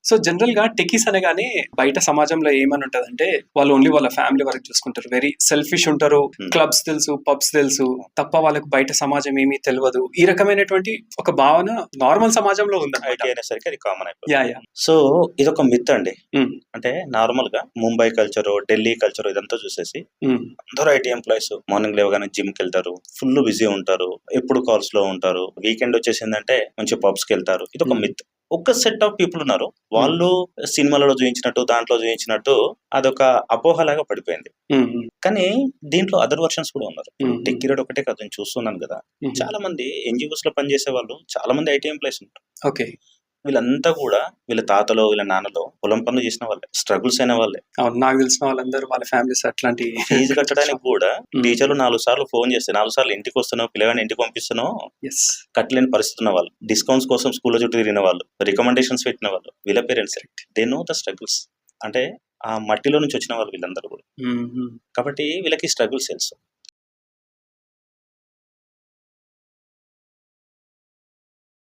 So general గా techies అనగానే బయట సమాజంలో ఏమని ఉంటదంటే వాళ్ళు ఓన్లీ వాళ్ళ ఫ్యామిలీ వరకు చూసుకుంటారు, వెరీ సెల్ఫిష్ ఉంటారు, క్లబ్స్ తెలుసు, పబ్స్ తెలుసు తప్ప వాళ్ళకు బయట సమాజం ఏమీ తెలియదు. ఈ రకమైనటువంటి ఒక భావన నార్మల్ సమాజంలో ఉంది. ఐటీ అనేసరికి అది కామన్ అయిపోయింది. యా యా సో ఇదొక మిత్ అండి. అంటే నార్మల్ గా ముంబై కల్చర్, ఢిల్లీ కల్చర్ ఇదంతా చూసేసి అందరూ ఐటీ ఎంప్లాయీస్ మార్నింగ్ లేవగానే జిమ్ కి వెళ్తారు, ఫుల్ బిజీ ఉంటారు, ఎప్పుడు కాల్స్ లో ఉంటారు, వీకెండ్ వచ్చేసిందంటే మంచి పబ్స్ కి వెళ్తారు. ఇదొక మిత్. ఒక సెట్ ఆఫ్ పీపుల్ ఉన్నారు, వాళ్ళు సినిమాలలో చూపించినట్టు దాంట్లో చూపించినట్టు అదొక అపోహలాగా పడిపోయింది. కానీ దీంట్లో అదర్ వర్షన్స్ కూడా ఉన్నారు. టెక్ పీరియడ్ ఒకటే కాదు, నేను చూస్తున్నాను కదా, చాలా మంది ఎన్జిఓస్ లో పనిచేసే వాళ్ళు చాలా మంది ఐటీ ఎంప్లాయీస్ ఉంటారు. ఓకే, వీళ్ళంతా కూడా వీళ్ళ తాతలో వీళ్ళ నాన్నలో పొలం పనులు చేసిన వాళ్ళే, స్ట్రగుల్స్ అయిన వాళ్ళే. నాకు తెలిసిన వాళ్ళందరూ వాళ్ళ ఫ్యామిలీస్ అట్లాంటి ఫీజు కట్టడానికి కూడా టీచర్లు 4 సార్లు ఫోన్ చేస్తే 4 సార్లు ఇంటికి వస్తున్నావు, పిల్లగాని ఇంటికి పంపిస్తున్నావు, కట్టలేని పరిస్థితి ఉన్న వాళ్ళు, డిస్కౌంట్స్ కోసం స్కూల్లో చుట్టూ తిరిగిన వాళ్ళు, రికమెండేషన్స్ పెట్టిన వాళ్ళు, వీళ్ళ parents they know the struggles. అంటే ఆ మట్టిలో నుంచి వచ్చిన వాళ్ళు వీళ్ళందరూ కూడా. కాబట్టి వీళ్ళకి స్ట్రగుల్స్ తెలుసు.